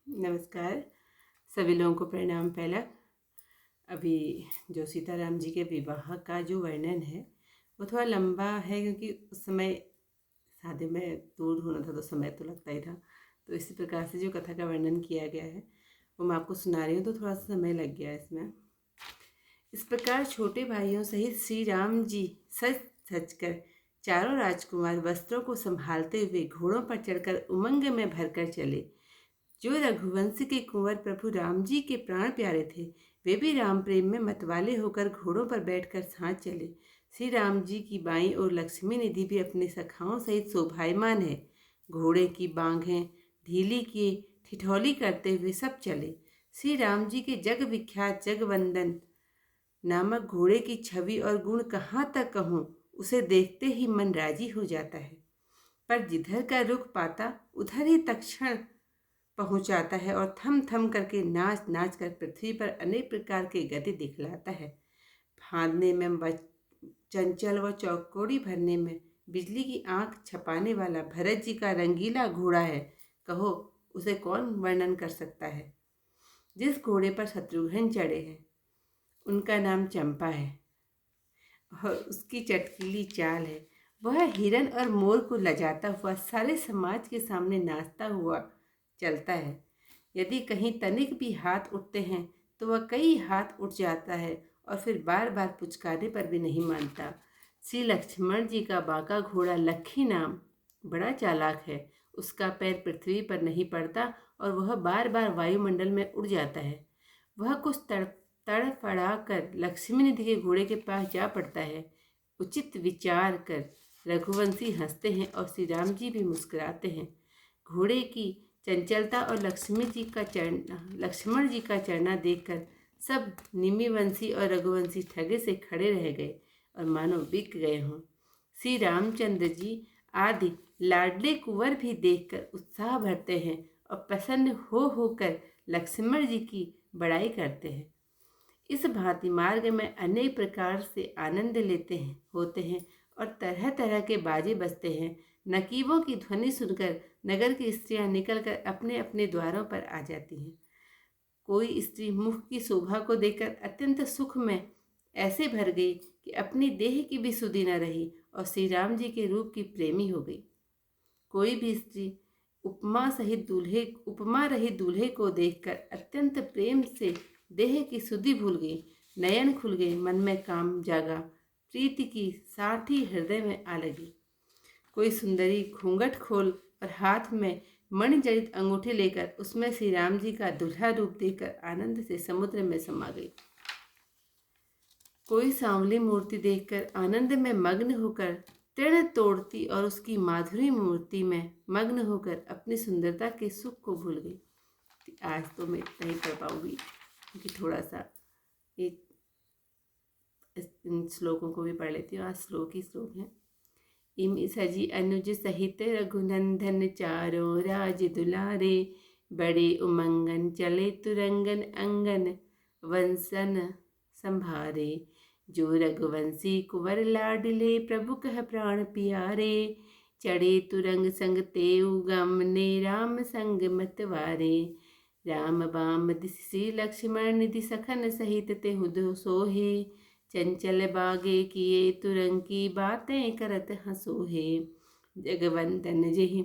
नमस्कार। सभी लोगों को प्रणाम। पहला अभी जो सीताराम जी के विवाह का जो वर्णन है वो थोड़ा लंबा है, क्योंकि उस समय शादी में दूर होना था तो समय तो लगता ही था। तो इसी प्रकार से जो कथा का वर्णन किया गया है वो मैं आपको सुना रही हूँ, तो थोड़ा सा समय लग गया इसमें। इस प्रकार छोटे भाइयों सहित श्री राम जी सज सज कर चारों राजकुमार वस्त्रों को संभालते हुए घोड़ों पर चढ़कर उमंग में भरकर चले। जो रघुवंश के कुंवर प्रभु राम जी के प्राण प्यारे थे, वे भी राम प्रेम में मतवाले होकर घोड़ों पर बैठकर साथ चले। श्री राम जी की बाईं ओर लक्ष्मी निधि भी अपने सखाओं सहित शोभायमान है। घोड़े की बांगें ढीली की ठिठौली करते हुए सब चले। श्री राम जी के जग विख्यात जगवंदन नामक घोड़े की छवि और गुण कहाँ तक कहूँ, उसे देखते ही मन राजी हो जाता है। पर जिधर का रुख पाता उधर ही तत्क्षण पहुंचाता है और थम थम करके नाच नाच कर पृथ्वी पर अनेक प्रकार के गति दिखलाता है। फांदने में चंचल व चौकोड़ी भरने में बिजली की आंख छपाने वाला भरत जी का रंगीला घोड़ा है। कहो, उसे कौन वर्णन कर सकता है। जिस घोड़े पर शत्रुघ्न चढ़े हैं उनका नाम चंपा है और उसकी चटकीली चाल है। वह हिरन और मोर को लजाता हुआ सारे समाज के सामने नाचता हुआ चलता है। यदि कहीं तनिक भी हाथ उठते हैं तो वह कई हाथ उठ जाता है और फिर बार बार पुचकारे पर भी नहीं मानता। श्री लक्ष्मण जी का बांका घोड़ा लक्खी नाम बड़ा चालाक है। उसका पैर पृथ्वी पर नहीं पड़ता और वह बार बार वायुमंडल में उड़ जाता है। वह कुछ तड़फड़ा कर लक्ष्मी निधि के घोड़े के पास जा पड़ता है। उचित विचार कर रघुवंशी हंसते हैं और श्री राम जी भी मुस्कुराते हैं। घोड़े की चंचलता और लक्ष्मण जी का चढ़ना देखकर सब निमिवंशी और रघुवंशी ठगे से खड़े रह गए और मानो बिक गए हों। श्री रामचंद्र जी आदि लाडले कुंवर भी देखकर उत्साह भरते हैं और प्रसन्न हो होकर लक्ष्मण जी की बड़ाई करते हैं। इस भांति मार्ग में अनेक प्रकार से आनंद लेते हैं होते हैं और तरह तरह के बाजे बजते हैं। नकीबों की ध्वनि सुनकर नगर की स्त्रियां निकलकर अपने अपने द्वारों पर आ जाती हैं। कोई स्त्री मुख की शोभा को देखकर अत्यंत सुख में ऐसे भर गई कि अपनी देह की भी सुधि न रही और श्री राम जी के रूप की प्रेमी हो गई। कोई भी स्त्री उपमा रहित दूल्हे को देखकर अत्यंत प्रेम से देह की सुधि भूल गई। नयन खुल गए, मन में काम जागा, प्रीति की साठी हृदय में आ लगी। कोई सुंदरी घूंघट खोल और हाथ में मणिजड़ित अंगूठी लेकर उसमें श्री राम जी का दुल्हा रूप देखकर आनंद से समुद्र में समा गई। कोई सांवली मूर्ति देखकर आनंद में मग्न होकर तृण तोड़ती और उसकी माधुरी मूर्ति में मग्न होकर अपनी सुंदरता के सुख को भूल गई। आज तो मैं इतना ही कर पाऊंगी, क्योंकि थोड़ा सा एक इन श्लोकों को भी पढ़ लेती हूँ। आज श्लोक ही श्लोक है। इम सजी अनुज सहित रघुनंदन चारों राज दुलारे, बड़े उमंगन चले तुरंगन अंगन वंशन संभारे। जो रघुवंशी कुंवर लाडले प्रभु कह प्राण प्यारे, चढ़े तुरंग संग तेऊ गमने राम संग मतवारे। राम बाम दिसि लक्ष्मण निधि सखन सहित तेहु दो सोहे, चंचल बागे किए तुरंग की बातें करत हंसोहे। जगवंदन जेहि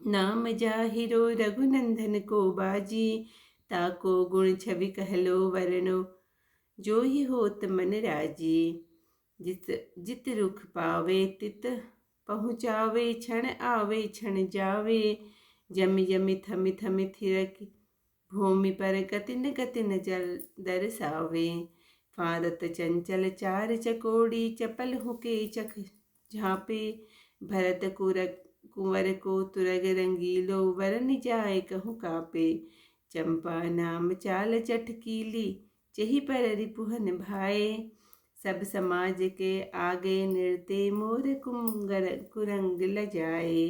नाम जाहिरो रघुनंदन को बाजी, ताको गुण छवि कहलो वरनो जो ही होत मन राजी। जित रुख पावे तित पहुँचावे, क्षण आवे क्षण जावे। जमि जमि थमि थमि थिरक भूमि पर गति न जल दरसावे। फादत चंचल चार चकोड़ी, चपल हुके चख झाँपे। भरत कुंवर को तुरग रंगीलो, वरन जाए कहूँ कापे। चंपा नाम चाल चटकीली, चही पर रिपुहन भाए। सब समाज के आगे नृत्य मोर कुरंग लजाए।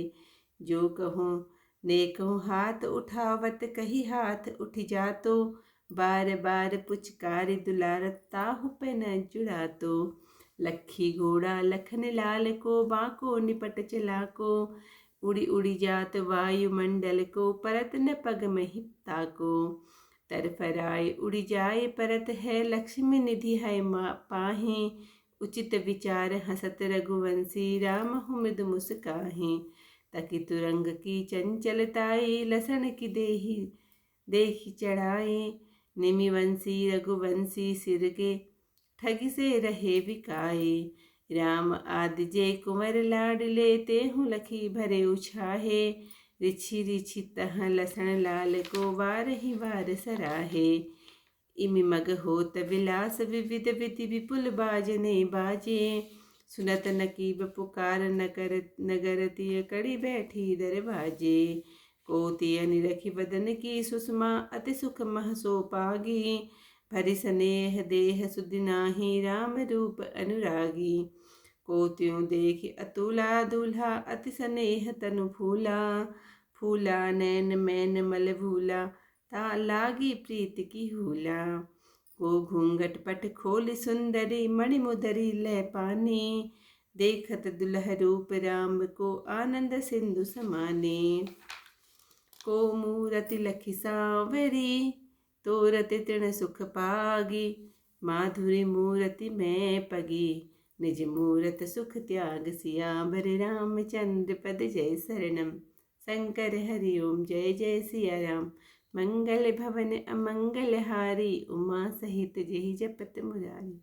जो कहूँ ने कहूँ हाथ उठावत, कही हाथ उठ जातो। बार बार पुचकारी दुलारत, ताहु पे न जुड़ातो। लखी घोड़ा लखन लाल को, बाको निपट चला को। उड़ी उड़ी जात वायुमंडल को, परत न पग महिता को। तरफराए उड़ी जाए परत है, लक्ष्मी निधि है माँ पाही। उचित विचार हसत रघुवंशी, राम हूँ मृदु मुस्काही। तकी तुरंग की चंचलताई, लसन की देही देखी चढ़ाई। निमिवंशी रघुवंशी सिर के, ठगी से रहे बिकाए। राम आदि जे कुंवर लाडले, तेहु लखी भरे उछाहे। रिछी रिछी तह लसन लाल को, वार ही वार सराहे। इमि मग होत विलास विविध, विधि विपुल बाजने बाजे। सुनत नकीब पुकार नगर तिय, कड़ी बैठी दरवाजे। कोति अनिरखी बदन की सुषमा, अति सुख मह सो पागी। भरि स्नेह देह सुधि नाही, राम रूप अनुरागी। कोत्यों देखि अतुला दूल्हा, अति स्नेह तनु फूला। फूला नैन मैन मल भूला, ता लागी प्रीत की हूला। को घूंघट पट खोल सुंदरी, मणिमुदरी लय पानी। देखत दुल्ह रूप राम को, आनंद सिंधु समाने। को मूरति लखी सांवरी, तोरत तृण सुख पागी। माधुरी मूरति में पगी, निज मूरत सुख त्याग। सियावर रामचंद्र पद जय शरणम। शंकर हरि ओम जय जय सिया राम। मंगल भवन अमंगल हारी, उमा सहित जेहि जपत मुरारी।